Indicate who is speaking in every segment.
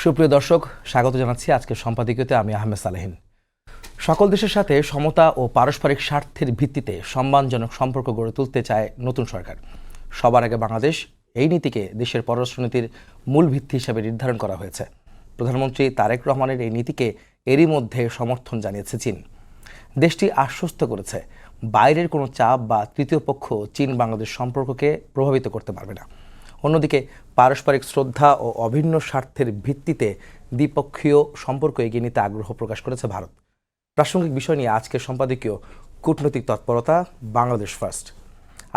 Speaker 1: সুপ্রিয় দর্শক, স্বাগত জানাচ্ছি আজকের সম্পাদকীয়তে। আমি আহমেদ সালেহীন। সকল দেশের সাথে সমতা ও পারস্পরিক স্বার্থের ভিত্তিতে সম্মানজনক সম্পর্ক গড়ে তুলতে চায় নতুন সরকার। সবার আগে বাংলাদেশ, এই নীতিকে দেশের পররাষ্ট্রনীতির মূল ভিত্তি হিসেবে নির্ধারণ করা হয়েছে। প্রধানমন্ত্রী তারেক রহমানের এই নীতিকে এরই মধ্যে সমর্থন জানিয়েছে চীন। দেশটি আশ্বস্ত করেছে, বাইরের কোনো চাপ বা তৃতীয় পক্ষ চীন বাংলাদেশ সম্পর্ককে প্রভাবিত করতে পারবে না। অন্যদিকে পারস্পরিক শ্রদ্ধা ও অভিন্ন স্বার্থের ভিত্তিতে দ্বিপক্ষীয় সম্পর্ক এগিয়ে নিতে আগ্রহ প্রকাশ করেছে ভারত। প্রাসঙ্গিক বিষয় নিয়ে আজকের সম্পাদকীয় কূটনৈতিক তৎপরতা, বাংলাদেশ ফার্স্ট।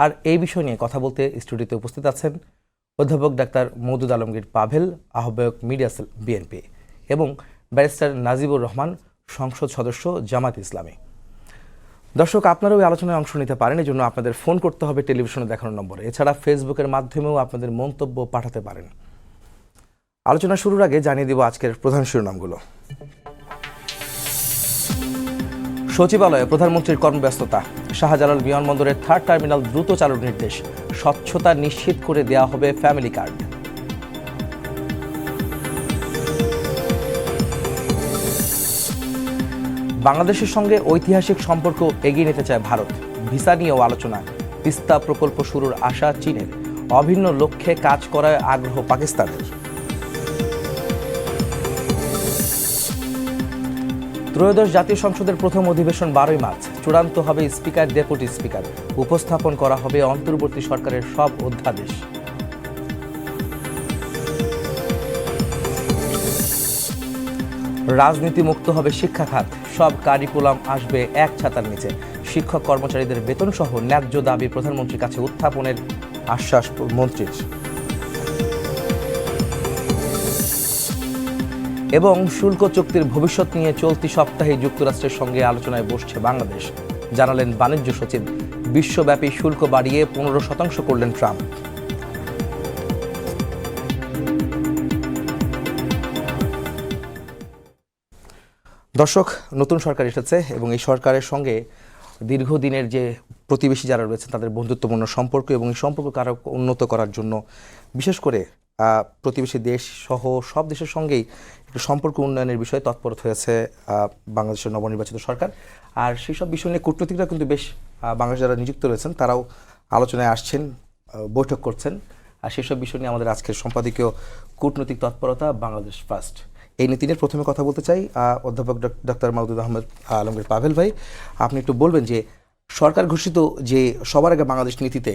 Speaker 1: আর এই বিষয় নিয়ে কথা বলতে স্টুডিওতে উপস্থিত আছেন অধ্যাপক ডাক্তার মওদুদ আলমগীর পাভেল, আহ্বায়ক মিডিয়া সেল বিএনপি, এবং ব্যারিস্টার নাজিবুর রহমান, সংসদ সদস্য জামাত ইসলামী। দর্শক, আপনারাও এই আলোচনায় অংশ নিতে পারেন। এই জন্য আপনাদের ফোন করতে হবে টেলিভিশনে দেখানো নম্বরে। এছাড়া ফেসবুকের মাধ্যমেও আপনাদের মন্তব্য পাঠাতে পারেন। আলোচনা শুরুর আগে জানিয়ে দিব আজকের প্রধান শিরোনামগুলো। সচিবালয়ে প্রধানমন্ত্রীর কর্মব্যস্ততা। শাহজালাল বিমানবন্দরের 3rd টার্মিনাল দ্রুত চালুর নির্দেশ। স্বচ্ছতা নিশ্চিত করে দেওয়া হবে ফ্যামিলি কার্ড। বাংলাদেশের সঙ্গে ঐতিহাসিক সম্পর্ক এগিয়ে নিতে চায় ভারত। ভিসা নিয়েও আলোচনা। তিস্তা প্রকল্প শুরুর আশা চীনের। অভিন্ন লক্ষ্যে কাজ করার আগ্রহ পাকিস্তানের। ত্রয়োদশ জাতীয় সংসদের প্রথম অধিবেশন 12ই মার্চ। চূড়ান্ত হবে স্পিকার, ডেপুটি স্পিকার। উপস্থাপন করা হবে অন্তর্বর্তী সরকারের সব অধ্যাদেশ। রাজনীতি মুক্ত হবে শিক্ষা খাত। সব কারিকুলাম আসবে এক ছাতার নিচে। শিক্ষক কর্মচারীদের বেতন সহ ন্যায্য দাবি প্রধানমন্ত্রীর কাছে উত্থাপনের আশ্বাস মন্ত্রীর। এবং শুল্ক চুক্তির ভবিষ্যৎ নিয়ে চলতি সপ্তাহে যুক্তরাষ্ট্রের সঙ্গে আলোচনায় বসছে বাংলাদেশ, জানালেন বাণিজ্য সচিব। বিশ্বব্যাপী শুল্ক বাড়িয়ে 15% করলেন ট্রাম্প। দর্শক, নতুন সরকার এসেছে এবং এই সরকারের সঙ্গে দীর্ঘদিনের যে প্রতিবেশী যারা রয়েছে তাদের বন্ধুত্বপূর্ণ সম্পর্ক, এবং এই সম্পর্ক আরও উন্নত করার জন্য বিশেষ করে প্রতিবেশী দেশ সহ সব দেশের সঙ্গেই একটু সম্পর্ক উন্নয়নের বিষয়ে তৎপর হয়েছে বাংলাদেশের নবনির্বাচিত সরকার। আর সেই সব বিষয় নিয়ে কূটনীতিকরা কিন্তু বেশ, বাংলাদেশ যারা নিযুক্ত রয়েছেন তারাও আলোচনায় আসছেন, বৈঠক করছেন। আর সেসব বিষয় নিয়ে আমাদের আজকের সম্পাদকীয় কূটনৈতিক তৎপরতা, বাংলাদেশ ফার্স্ট। এই নীতি নিয়ে প্রথমে কথা বলতে চাই অধ্যাপক ডাক্তার মওদুদ আলমগীর পাভেল ভাই। আপনি একটু বলবেন যে সরকার ঘোষিত যে সবার আগে বাংলাদেশ নীতিতে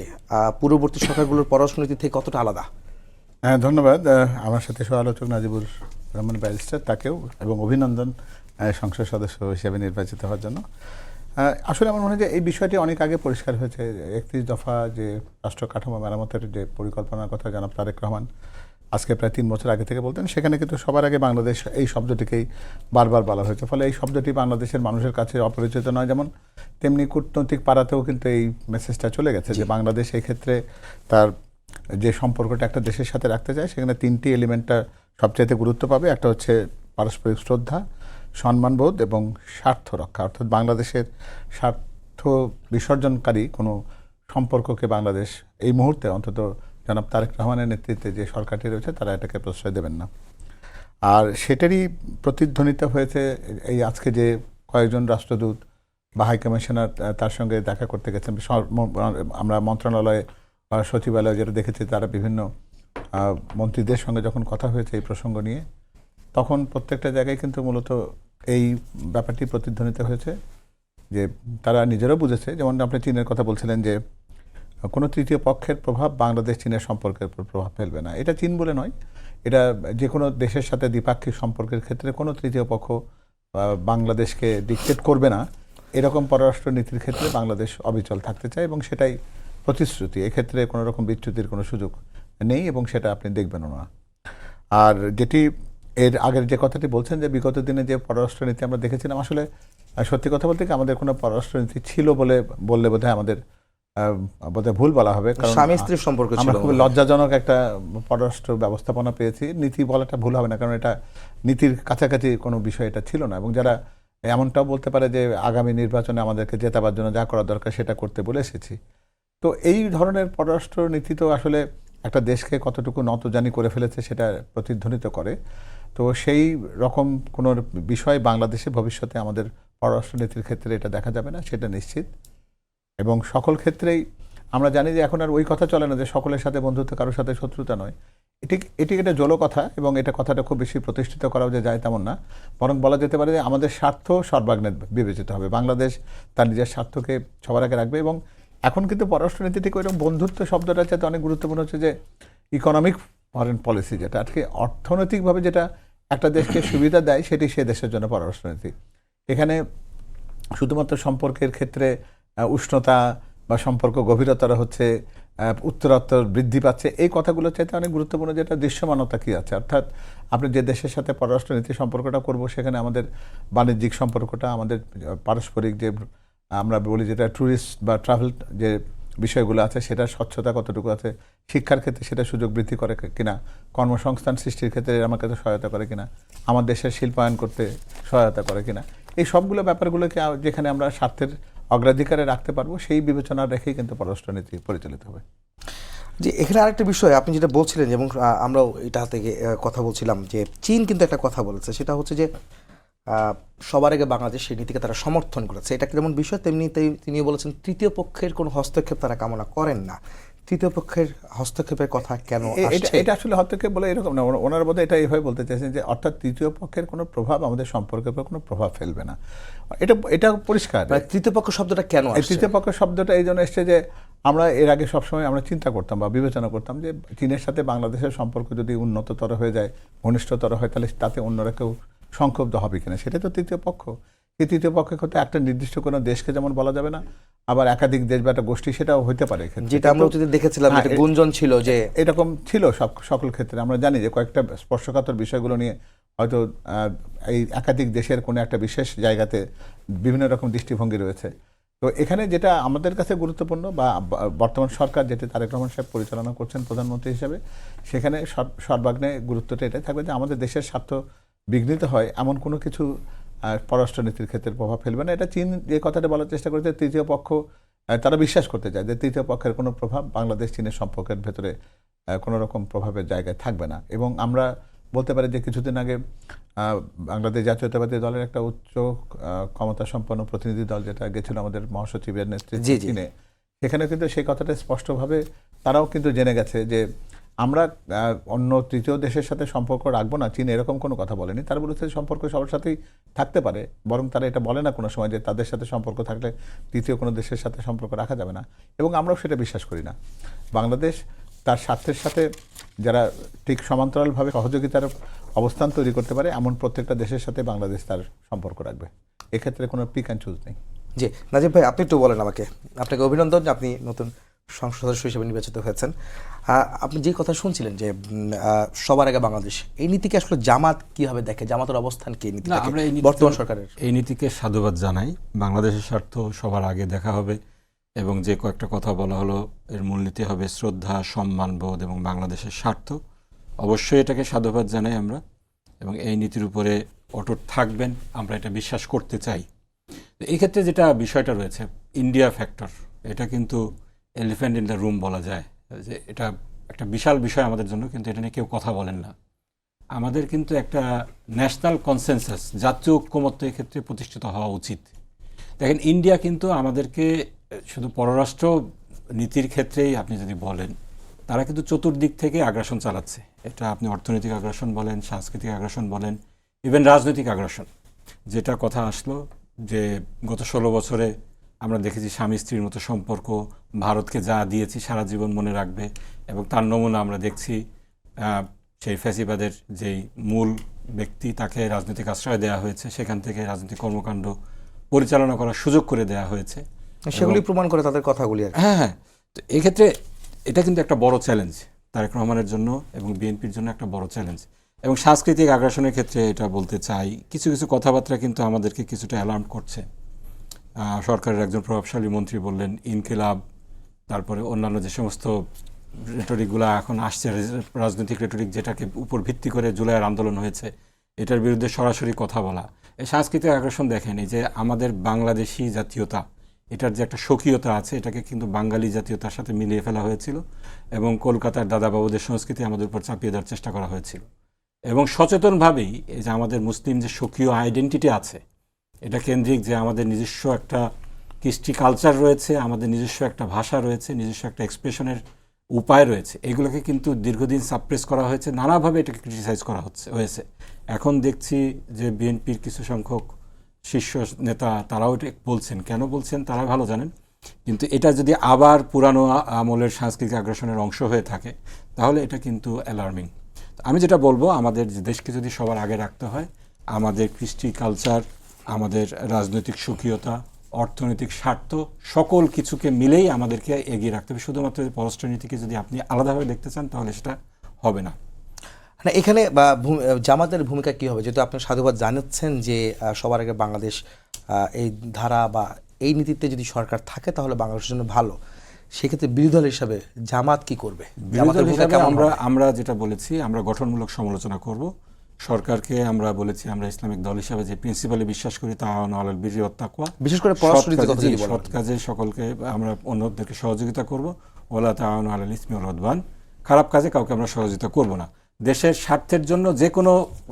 Speaker 1: পূর্ববর্তী সরকারগুলোর পররাষ্ট্র নীতি থেকে কতটা আলাদা?
Speaker 2: হ্যাঁ, ধন্যবাদ। আমার সাথে সহ-আলোচক নাজিবুর রহমান ব্যারিস্টার, তাকেও এবং অভিনন্দন সংসদ সদস্য হিসেবে নির্বাচিত হওয়ার জন্য। আসলে আমার মনে হয় যে এই বিষয়টি অনেক আগে পরিষ্কার হয়েছে। 31 দফা যে রাষ্ট্র কাঠামো মেরামতের যে পরিকল্পনার কথা জনাব তারেক রহমান আজকে প্রায় 3 বছর আগে থেকে বলতেন, সেখানে কিন্তু সবার আগে বাংলাদেশ এই শব্দটিকেই বারবার বলা হয়েছে। ফলে এই শব্দটি বাংলাদেশের মানুষের কাছে অপরিচিত নয়, যেমন তেমনি কূটনৈতিক পাড়াতেও কিন্তু এই মেসেজটা চলে গেছে যে বাংলাদেশ এই ক্ষেত্রে তার যে সম্পর্কটা একটা দেশের সাথে রাখতে চায় সেখানে 3টি এলিমেন্টটা সবচাইতে গুরুত্ব পাবে। একটা হচ্ছে পারস্পরিক শ্রদ্ধা, সম্মানবোধ এবং স্বার্থ রক্ষা। অর্থাৎ বাংলাদেশের স্বার্থ বিসর্জনকারী কোনো সম্পর্ককে বাংলাদেশ এই মুহূর্তে অন্তত জনাব তারেক রহমানের নেতৃত্বে যে সরকারটি রয়েছে তারা এটাকে প্রশ্রয় দেবেন না। আর সেটারই প্রতিধ্বনিত হয়েছে এই আজকে যে কয়েকজন রাষ্ট্রদূত বা হাইকমিশনার তার সঙ্গে দেখা করতে গেছেন। আমরা মন্ত্রণালয়ে বা সচিবালয়ে যেটা দেখেছি, তারা বিভিন্ন মন্ত্রীদের সঙ্গে যখন কথা হয়েছে এই প্রসঙ্গ নিয়ে, তখন প্রত্যেকটা জায়গায় কিন্তু মূলত এই ব্যাপারটি প্রতিধ্বনিত হয়েছে যে তারা নিজেরাও বুঝেছে। যেমন আপনি চীনের কথা বলছিলেন যে কোনো তৃতীয় পক্ষের প্রভাব বাংলাদেশ চীনের সম্পর্কের উপর প্রভাব ফেলবে না। এটা চীন বলে নয়, এটা যে কোনো দেশের সাথে দ্বিপাক্ষিক সম্পর্কের ক্ষেত্রে কোনো তৃতীয় পক্ষ বাংলাদেশকে ডিকটেট করবে না, এরকম পররাষ্ট্র নীতির ক্ষেত্রে বাংলাদেশ অবিচল থাকতে চায় এবং সেটাই প্রতিশ্রুতি। এক্ষেত্রে কোনো রকম বিচ্যুতির কোনো সুযোগ নেই এবং সেটা আপনি দেখবেনও না। আর যেটি এর আগের যে কথাটি বলছেন যে বিগত দিনে যে পররাষ্ট্রনীতি আমরা দেখেছিলাম, আসলে সত্যি কথা বলতে কি আমাদের কোনো পররাষ্ট্রনীতি ছিল বললে বোধহয় আমাদের বোধহয় ভুল বলা হবে, কারণ
Speaker 1: স্বামী স্ত্রীর সম্পর্ক ছিল।
Speaker 2: আমরা খুব লজ্জাজনক একটা পররাষ্ট্র ব্যবস্থাপনা পেয়েছি। নীতি বলাটা ভুল হবে না, কারণ এটা নীতির কাছাকাছি কোনো বিষয় এটা ছিল না। এবং যারা এমনটাও বলতে পারে যে আগামী নির্বাচনে আমাদেরকে জেতাবার জন্য যা করা দরকার সেটা করতে বলে এসেছি। তো এই ধরনের পররাষ্ট্র নীতি তো আসলে একটা দেশকে কতটুকু নতজানি করে ফেলেছে সেটা প্রতিধ্বনিত করে। তো সেই রকম কোনো বিষয় বাংলাদেশে ভবিষ্যতে আমাদের পররাষ্ট্রনীতির ক্ষেত্রে এটা দেখা যাবে না, সেটা নিশ্চিত। এবং সকল ক্ষেত্রেই আমরা জানি যে এখন আর ওই কথা চলে না যে সকলের সাথে বন্ধুত্ব, কারোর সাথে শত্রুতা নয়। এটি একটা জলো কথা, এবং এটা কথাটা খুব বেশি প্রতিষ্ঠিত করাও যে যায় তেমন না, বরং বলা যেতে পারে যে আমাদের স্বার্থ সর্বাগ্রে বিবেচিত হবে। বাংলাদেশ তার নিজের স্বার্থকে সবার আগে রাখবে। এবং এখন কিন্তু পররাষ্ট্রনীতি থেকে ওইরকম বন্ধুত্ব শব্দটা চাইতে অনেক গুরুত্বপূর্ণ হচ্ছে যে ইকোনমিক ফরেন পলিসি, যেটা আজকে অর্থনৈতিকভাবে যেটা একটা দেশকে সুবিধা দেয় সেটি সে দেশের জন্য পররাষ্ট্রনীতি। এখানে শুধুমাত্র সম্পর্কের ক্ষেত্রে উষ্ণতা বা সম্পর্ক গভীরতর হচ্ছে, উত্তরোত্তর বৃদ্ধি পাচ্ছে, এই কথাগুলো চাইতে অনেক গুরুত্বপূর্ণ যেটা দৃশ্যমানতা কী আছে। অর্থাৎ আপনি যে দেশের সাথে পররাষ্ট্রনীতি সম্পর্কটা করব, সেখানে আমাদের বাণিজ্যিক সম্পর্কটা, আমাদের পারস্পরিক যে আমরা বলি যেটা ট্যুরিস্ট বা ট্রাভেল যে বিষয়গুলো আছে, সেটা স্বচ্ছতা কতটুকু আছে, শিক্ষার ক্ষেত্রে সেটা সুযোগ বৃদ্ধি করে কিনা, কর্মসংস্থান সৃষ্টির ক্ষেত্রে আমার কাছে সহায়তা করে কিনা, আমার দেশের শিল্পায়ন করতে সহায়তা করে কিনা, এই সবগুলো ব্যাপারগুলোকে যেখানে আমরা স্বার্থের অগ্রাধিকারে রাখতে পারবো, সেই বিবেচনা রেখেই কিন্তু পররাষ্ট্রনীতি পরিচালিত হবে।
Speaker 1: যে এখানে আরেকটা বিষয় আপনি যেটা বলছিলেন, এবং আমরাও এটা থেকে কথা বলছিলাম, যে চীন কিন্তু একটা কথা বলেছে, সেটা হচ্ছে যে সবার আগে বাংলাদেশ সেই নীতিকে তারা সমর্থন করেছে। এটা যেমন বিষয়, তেমনি তিনিও বলেছেন তৃতীয় পক্ষের কোনো হস্তক্ষেপ তারা কামনা করেন না। তৃতীয় পক্ষের হস্তক্ষেপের কথা কেন আসছে?
Speaker 2: এটা আসলে হস্তক্ষেপ বলে এরকম না, ওনার বোধহয় এটা এইভাবে বলতে চাইছেন যে অর্থাৎ তৃতীয় পক্ষের কোনো প্রভাব আমাদের সম্পর্কের উপর কোনো প্রভাব ফেলবে না, এটা পরিষ্কার।
Speaker 1: তৃতীয় পক্ষ শব্দটা কেন আসছে?
Speaker 2: তৃতীয় পক্ষ শব্দটা এই জন্য এসছে যে আমরা এর আগে সবসময় আমরা চিন্তা করতাম বা বিবেচনা করতাম যে চীনের সাথে বাংলাদেশের সম্পর্ক যদি উন্নততর হয়ে যায়, ঘনিষ্ঠতর হয়, তাহলে তাতে অন্যরা কেউ সংক্ষুব্ধ হবে কিনা, সেটাই তো তৃতীয় পক্ষ। এই তৃতীয় পক্ষের ক্ষেত্রে একটা নির্দিষ্ট কোনো দেশকে যেমন বলা যাবে না, আবার একাধিক দেশ বা একটা গোষ্ঠী সেটাও হইতে পারে,
Speaker 1: যেটা আমরা যদি দেখেছিলাম একটা গুঞ্জন ছিল যে
Speaker 2: এরকম ছিল সকল ক্ষেত্রে। আমরা জানি যে কয়েকটা স্পর্শকাতর বিষয়গুলো নিয়ে হয়তো এই একাধিক দেশের কোনো একটা বিশেষ জায়গাতে বিভিন্ন রকম দৃষ্টিভঙ্গি রয়েছে। তো এখানে যেটা আমাদের কাছে গুরুত্বপূর্ণ, বা বর্তমান সরকার যেটি তারেক রহমান সাহেব পরিচালনা করছেন প্রধানমন্ত্রী হিসেবে, সেখানে সর্বাগ্রে গুরুত্বটা এটাই থাকবে যে আমাদের দেশের স্বার্থ বিঘ্নিত হয় এমন কোনো কিছু পররাষ্ট্রনীতির ক্ষেত্রে প্রভাব ফেলবে না। এটা চীন যে কথাটা বলার চেষ্টা করেছে, তৃতীয় পক্ষ তারা বিশ্বাস করতে চায় যে তৃতীয় পক্ষের কোনো প্রভাব বাংলাদেশ চীনের সম্পর্কের ভেতরে কোনো রকম প্রভাবের জায়গায় থাকবে না। এবং আমরা বলতে পারি যে কিছুদিন আগে বাংলাদেশ জাতীয়তাবাদী দলের একটা উচ্চ ক্ষমতা সম্পন্ন প্রতিনিধি দল যেটা গেছিল আমাদের মহাসচিবের নেতৃত্বে চীনে, সেখানে কিন্তু সেই কথাটা স্পষ্টভাবে তারাও কিন্তু জেনে গেছে যে আমরা অন্য তৃতীয় দেশের সাথে সম্পর্ক রাখবো না। চীন এরকম কোনো কথা বলেনি, তারা বলেছে সম্পর্ক সবার সাথেই থাকতে পারে, বরং তারা এটা বলে না কোনো সময় যে তাদের সাথে সম্পর্ক থাকলে তৃতীয় কোনো দেশের সাথে সম্পর্ক রাখা যাবে না। এবং আমরাও সেটা বিশ্বাস করি না। বাংলাদেশ তার স্বার্থের সাথে যারা ঠিক সমান্তরালভাবে সহযোগিতার অবস্থান তৈরি করতে পারে এমন প্রত্যেকটা দেশের সাথে বাংলাদেশ তার সম্পর্ক রাখবে, এক্ষেত্রে কোনো পিক অ্যান্ড চুজ নেই।
Speaker 1: জি নাজিব ভাই, আপনি একটু বলেন আমাকে। আপনাকে অভিনন্দন, আপনি নতুন সংসদ সদস্য হিসেবে নির্বাচিত হয়েছেন। আপনি যে কথা শুনছিলেন যে সবার আগে বাংলাদেশ, এই নীতিকে আসলে জামাত কিভাবে দেখে? জামাতের অবস্থান কি বর্তমান সরকারের?
Speaker 3: এই নীতিকে সাধুবাদ জানাই। বাংলাদেশের স্বার্থ সবার আগে দেখা হবে, এবং যে কয়েকটা কথা বলা হলো এর মূলনীতি হবে শ্রদ্ধা, সম্মানবোধ এবং বাংলাদেশের স্বার্থ। অবশ্যই এটাকে সাধুবাদ জানাই আমরা, এবং এই নীতির উপরে অটুট থাকবেন আমরা এটা বিশ্বাস করতে চাই। এই ক্ষেত্রে যেটা বিষয়টা রয়েছে ইন্ডিয়া ফ্যাক্টর, এটা কিন্তু এলিফ্যান্ট ইন দ্য রুম বলা যায়, যে এটা একটা বিশাল বিষয় আমাদের জন্য, কিন্তু এটা নিয়ে কেউ কথা বলেন না। আমাদের কিন্তু একটা ন্যাশনাল কনসেনসাস, জাতীয় ঐক্যমত্য ক্ষেত্রে প্রতিষ্ঠিত হওয়া উচিত। দেখেন ইন্ডিয়া কিন্তু আমাদেরকে শুধু পররাষ্ট্র নীতির ক্ষেত্রেই আপনি যদি বলেন, তারা কিন্তু চতুর্দিক থেকে আগ্রাসন চালাচ্ছে। এটা আপনি অর্থনৈতিক আগ্রাসন বলেন, সাংস্কৃতিক আগ্রাসন বলেন, ইভেন রাজনৈতিক আগ্রাসন। যেটা কথা আসলো যে গত 16 বছরে আমরা দেখেছি স্বামী স্ত্রীর মতো সম্পর্ক, ভারতকে যা দিয়েছি সারা জীবন মনে রাখবে, এবং তার নমুনা আমরা দেখছি সেই ফ্যাসিবাদের যেই মূল ব্যক্তি তাকে রাজনৈতিক আশ্রয় দেওয়া হয়েছে, সেখান থেকে রাজনৈতিক কর্মকাণ্ড পরিচালনা করার সুযোগ করে দেওয়া হয়েছে,
Speaker 1: সেগুলি প্রমাণ করে তাদের কথাগুলি।
Speaker 3: হ্যাঁ, তো এক্ষেত্রে এটা কিন্তু একটা বড় চ্যালেঞ্জ তারেক রহমানের জন্য এবং বিএনপির জন্য একটা বড় চ্যালেঞ্জ। এবং সাংস্কৃতিক আগ্রাসনের ক্ষেত্রে এটা বলতে চাই, কিছু কিছু কথাবার্তা কিন্তু আমাদেরকে কিছুটা অ্যালার্ম করছে। সরকারের একজন প্রভাবশালী মন্ত্রী বললেন ইনকিলাব, তারপরে অন্যান্য যে সমস্ত রেটরিকগুলো এখন আসছে, রাজনৈতিক রেটরিক যেটাকে উপর ভিত্তি করে জুলাইয়ের আন্দোলন হয়েছে, এটার বিরুদ্ধে সরাসরি কথা বলা। এই সাংস্কৃতিক আগ্রাসন দেখেন, এই যে আমাদের বাংলাদেশি জাতীয়তা, এটার যে একটা স্বকীয়তা আছে, এটাকে কিন্তু বাঙালি জাতীয়তার সাথে মিলিয়ে ফেলা হয়েছিল, এবং কলকাতার দাদাবাবুদের সংস্কৃতি আমাদের উপর চাপিয়ে দেওয়ার চেষ্টা করা হয়েছিল। এবং সচেতনভাবেই এই যে আমাদের মুসলিম যে স্বকীয় আইডেন্টিটি আছে, এটা কেন্দ্রিক যে আমাদের নিজস্ব একটা কৃষ্টি কালচার রয়েছে, আমাদের নিজস্ব একটা ভাষা রয়েছে, নিজস্ব একটা এক্সপ্রেশনের উপায় রয়েছে, এগুলোকে কিন্তু দীর্ঘদিন সাপ্রেস করা হয়েছে, নানাভাবে এটাকে ক্রিটিসাইজ করা হয়েছে। এখন দেখছি যে বিএনপির কিছু সংখ্যক শীর্ষ নেতা তারাও এটা বলছেন, কেন বলছেন তারা ভালো জানেন, কিন্তু এটা যদি আবার পুরানো আমলের সাংস্কৃতিক আগ্রাসনের অংশ হয়ে থাকে তাহলে এটা কিন্তু অ্যালার্মিং। আমি যেটা বলবো, আমাদের দেশকে যদি সবার আগে রাখতে হয়, আমাদের কৃষ্টি কালচার, আমাদের রাজনৈতিক স্বকীয়তা, অর্থনৈতিক স্বার্থ, সকল কিছুকে মিলেই আমাদেরকে এগিয়ে রাখতে হবে। শুধুমাত্র পররাষ্ট্রনীতিকে যদি আপনি আলাদাভাবে দেখতে চান তাহলে সেটা হবে না।
Speaker 1: না, এখানে জামাতের ভূমিকা কী হবে? যেহেতু আপনি সাধুবাদ জানাচ্ছেন যে সবার আগে বাংলাদেশ, এই ধারা বা এই নীতিতে যদি সরকার থাকে তাহলে বাংলাদেশের জন্য ভালো, সেক্ষেত্রে বিরোধী দল হিসাবে জামাত কি করবে?
Speaker 3: বিরোধী দল হিসাবে আমরা যেটা বলেছি, আমরা গঠনমূলক সমালোচনা করব। সরকারকে আমরা বলেছি আমরা ইসলামিক দল হিসাবে যে প্রিন্সিপালে বিশ্বাস করি, তাআওয়ানু আলাল বিররি ওয়াত তাকওয়া,
Speaker 1: বিশেষ করে পররাষ্ট্রনীতির কথা যদি বলেন,
Speaker 3: সৎ কাজে সকলকে আমরা অন্যদেরকে সহযোগিতা করব। ওয়ালা তাআওয়ানু আলাল ইসমি ওয়াল উদওয়ান, খারাপ কাজে কাউকে আমরা সহযোগিতা করব না। দেশের স্বার্থের জন্য যে কোনো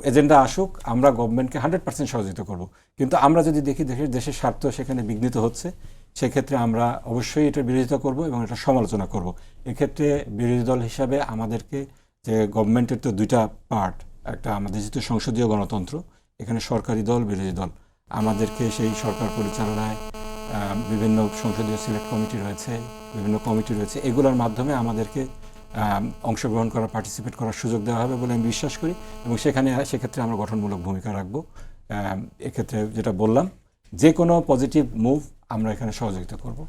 Speaker 3: এজেন্ডা আসুক, আমরা গভর্নমেন্টকে 100% সহযোগিতা করব। কিন্তু আমরা যদি দেখি দেশের স্বার্থ সেখানে বিঘ্নিত হচ্ছে, সেক্ষেত্রে আমরা অবশ্যই এটার বিরোধিতা করব এবং এটা সমালোচনা করব। এক্ষেত্রে বিরোধী দল হিসাবে আমাদেরকে, যে গভর্নমেন্টের তো দুইটা পার্ট, একটা আমাদের যেহেতু সংসদীয় গণতন্ত্র, এখানে সরকারি দল, বিরোধী দল, আমাদেরকে সেই সরকার পরিচালনায় বিভিন্ন সংসদীয় সিলেক্ট কমিটি রয়েছে, বিভিন্ন কমিটি রয়েছে, এগুলোর মাধ্যমে আমাদেরকে অংশগ্রহণ করার, পার্টিসিপেট করার সুযোগ দেওয়া হবে বলে আমি বিশ্বাস করি এবং সেক্ষেত্রে আমরা গঠনমূলক ভূমিকা রাখবো। এক্ষেত্রে যেটা বললাম, যে কোনো পজিটিভ মুভ আমরা এখানে সহযোগিতা করব।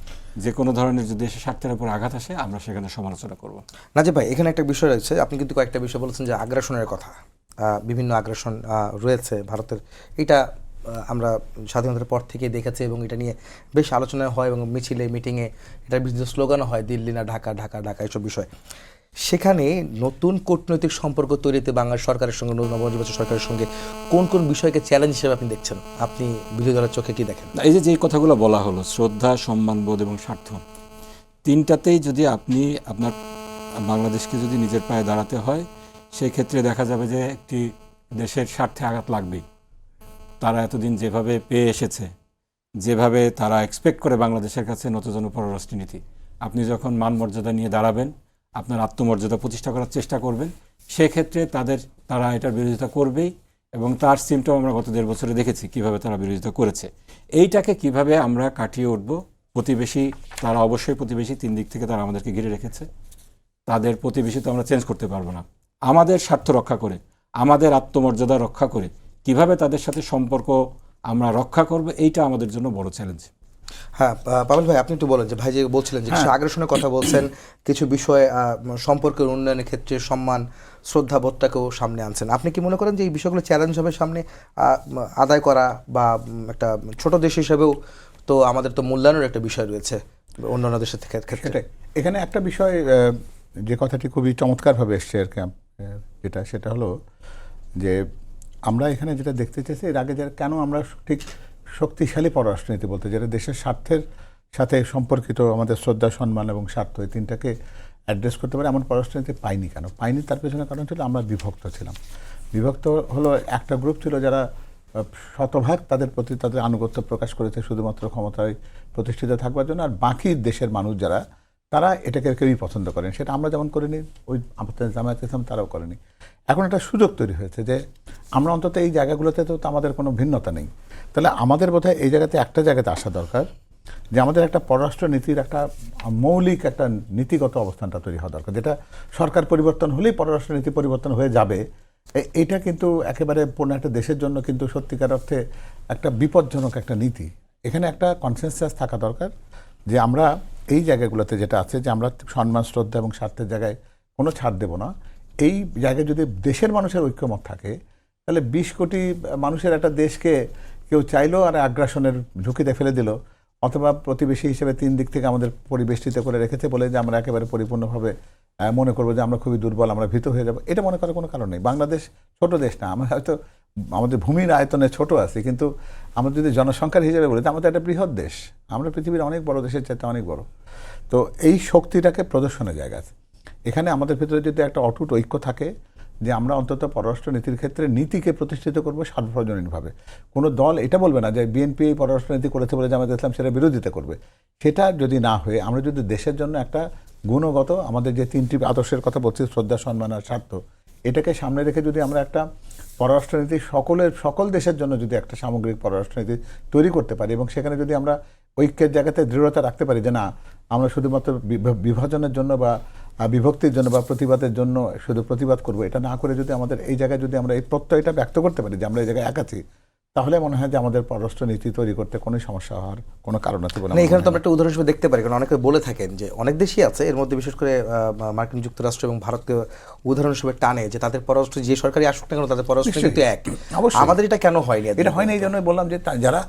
Speaker 3: যে কোনো ধরনের যদি দেশের স্বার্থের উপর আঘাত আসে আমরা সেখানে সমালোচনা করব।
Speaker 1: নাজিব ভাই, এখানে একটা বিষয় রয়েছে, আপনি কিন্তু কয়েকটা বিষয় বলেছেন যে আগ্রাসনের কথা, বিভিন্ন আগ্রাসন রয়েছে ভারতের। এটা আমরা স্বাধীনতার পর থেকে দেখেছি এবং এটা নিয়ে বেশ আলোচনা হয় এবং মিছিলে, মিটিংয়ে এটার বিরুদ্ধে স্লোগানও হয়, দিল্লি না ঢাকা, ঢাকা ঢাকা, এসব বিষয়। সেখানে নতুন কূটনৈতিক সম্পর্ক তৈরিতে বাংলাদেশ সরকারের সঙ্গে, নবনির্বাচিত সরকারের সঙ্গে কোন কোন বিষয়কে চ্যালেঞ্জ হিসেবে আপনি দেখছেন? আপনি বিরোধী দলের চোখে কি দেখেন?
Speaker 3: এই যে কথাগুলো বলা হলো, শ্রদ্ধা, সম্মানবোধ এবং স্বার্থ, তিনটাতেই যদি আপনি আপনার বাংলাদেশকে যদি নিজের পায়ে দাঁড়াতে হয়, সেই ক্ষেত্রে দেখা যাবে যে একটি দেশের স্বার্থে আঘাত লাগবেই। তারা এতদিন যেভাবে পেয়ে এসেছে, যেভাবে তারা এক্সপেক্ট করে বাংলাদেশের কাছে নতজন পররাষ্ট্রনীতি, আপনি যখন মান মর্যাদা নিয়ে দাঁড়াবেন, আপনার আত্মমর্যাদা প্রতিষ্ঠা করার চেষ্টা করবেন, সেক্ষেত্রে তারা এটার বিরোধিতা করবেই এবং তার সিমটম আমরা গত 1.5 বছরে দেখেছি কিভাবে তারা বিরোধিতা করেছে। এইটাকে কিভাবে আমরা কাটিয়ে উঠব? প্রতিবেশী, তারা অবশ্যই প্রতিবেশী, 3 দিক থেকে তারা আমাদেরকে ঘিরে রেখেছে, তাদের প্রতিবেশী তো আমরা চেঞ্জ করতে পারবো না। আমাদের স্বার্থ রক্ষা করে, আমাদের আত্মমর্যাদা রক্ষা করে কিভাবে তাদের সাথে সম্পর্ক আমরা রক্ষা করব, এইটা আমাদের জন্য বড় চ্যালেঞ্জ।
Speaker 1: হ্যাঁ, পাবেল ভাই, আপনি একটু বলেন যে ভাই যে বলছিলেন যে কিছু আগ্রাসনের কথা বলছেন, কিছু বিষয়ে সম্পর্কের উন্নয়নের ক্ষেত্রে সম্মান, শ্রদ্ধাবোধটাকেও সামনে আনছেন। আপনি কি মনে করেন যে এই বিষয়গুলো চ্যালেঞ্জ হবে সামনে আদায় করা, বা একটা ছোট দেশ হিসেবেও তো আমাদের তো মূল্যায়নের একটা বিষয় রয়েছে অন্যান্য দেশের ক্ষেত্রে?
Speaker 2: এখানে একটা বিষয়, যে কথাটি খুবই চমৎকারভাবে এসছে আর কি, সেটা হলো যে আমরা এখানে যেটা দেখতে চাইছি, এর আগে কেন আমরা ঠিক শক্তিশালী পররাষ্ট্রনীতি বলতে, যেটা দেশের স্বার্থের সাথে সম্পর্কিত, আমাদের শ্রদ্ধা, সম্মান এবং স্বার্থ, এই তিনটাকে অ্যাড্রেস করতে পারে এমন পররাষ্ট্রনীতি পাইনি। কেন পাইনি? তার পেছনে কারণ ছিল আমরা বিভক্ত ছিলাম। বিভক্ত হলো, একটা গ্রুপ ছিল যারা শতভাগ তাদের প্রতি তাদের আনুগত্য প্রকাশ করেছে শুধুমাত্র ক্ষমতায় প্রতিষ্ঠিত থাকবার জন্য, আর বাকি দেশের মানুষ যারা, তারা এটাকে কেউই পছন্দ করেন। সেটা আমরা যেমন করিনি, ওই আমাদের জামায়াত ইসলাম তারাও করেনি। এখন একটা সুযোগ তৈরি হয়েছে যে আমরা অন্তত এই জায়গাগুলোতে তো আমাদের কোনো ভিন্নতা নেই। তাহলে আমাদের বোধহয় এই জায়গাতে একটা জায়গাতে আসা দরকার, যে আমাদের একটা পররাষ্ট্র নীতির একটা মৌলিক একটা নীতিগত অবস্থানটা তৈরি হওয়া দরকার, যেটা সরকার পরিবর্তন হলেই পররাষ্ট্র নীতি পরিবর্তন হয়ে যাবে। এইটা কিন্তু একেবারে পূর্ণ একটা দেশের জন্য কিন্তু সত্যিকার অর্থে একটা বিপজ্জনক একটা নীতি। এখানে একটা কনসেনসাস থাকা দরকার যে আমরা এই জায়গাগুলোতে যেটা আছে, যে আমরা সম্মান, শ্রদ্ধা এবং স্বার্থের জায়গায় কোনো ছাড় দেব না। এই জায়গায় যদি দেশের মানুষের ঐক্যমত থাকে, তাহলে 20 কোটি মানুষের একটা দেশকে কেউ চাইলো আর আগ্রাসনের ঝুঁকিতে ফেলে দিল, অথবা প্রতিবেশী হিসেবে 3 দিক থেকে আমাদের পরিবেষ্টিত করে রেখেছে বলে যে আমরা একেবারে পরিপূর্ণভাবে মনে করবো যে আমরা খুবই দুর্বল, আমরা ভীত হয়ে যাব, এটা মনে করার কোনো কারণ নেই। বাংলাদেশ ছোট দেশ না, আমরা হয়তো আমাদের ভূমির আয়তনে ছোট আছি, কিন্তু আমরা যদি জনসংখ্যার হিসেবে বলি, আমাদের একটা বৃহৎ দেশ, আমরা পৃথিবীর অনেক বড় দেশের চাইতে অনেক বড়। তো এই শক্তিটাকে প্রদর্শনের জায়গা আছে। এখানে আমাদের ভিতরে যদি একটা অটুট ঐক্য থাকে, যে আমরা অন্তত পররাষ্ট্র নীতির ক্ষেত্রে নীতিকে প্রতিষ্ঠিত করবো সার্বজনীনভাবে। কোনো দল এটা বলবে না যে বিএনপি এই পররাষ্ট্রনীতি করেছে বলে জামায়াত ইসলাম সেটা বিরোধিতা করবে। সেটা যদি না হয়ে আমরা যদি দেশের জন্য একটা গুণগত আমাদের যে 3টি আদর্শের কথা বলছি, শ্রদ্ধা, সম্মান আর স্বার্থ, এটাকে সামনে রেখে যদি আমরা একটা পররাষ্ট্রনীতি সকল দেশের জন্য যদি একটা সামগ্রিক পররাষ্ট্রনীতি তৈরি করতে পারি এবং সেখানে যদি আমরা ঐক্যের জায়গাতে দৃঢ়তা রাখতে পারি যে না আমরা শুধুমাত্র বিভাজনের জন্য বা বিভক্তির জন্য বা প্রতিবাদের জন্য শুধু প্রতিবাদ করবো, এটা না করে যদি আমাদের এই জায়গায় যদি আমরা এই প্রত্যয়টা ব্যক্ত করতে পারি যে আমরা এই জায়গায় এক আছি, তাহলে মনে হয় যে আমাদের পররাষ্ট্র নীতি তৈরি করতে কোনো সমস্যা হওয়ার কোনো কারণ আছে বলে
Speaker 1: এখানে তো আমরা একটা উদাহরণ হিসেবে দেখতে পারি, কারণ অনেকে বলে থাকেন যে অনেক দেশই আছে, এর মধ্যে বিশেষ করে মার্কিন যুক্তরাষ্ট্র এবং ভারতকে উদাহরণ হিসেবে টানে যে তাদের পররাষ্ট্র যে সরকারি আসুক না কেন তাদের পররাষ্ট্র কিন্তু এক।
Speaker 2: অবশ্যই
Speaker 1: আমাদের এটা কেন হয়নি?
Speaker 2: এটা হয়নি এই জন্যই বললাম যে যারা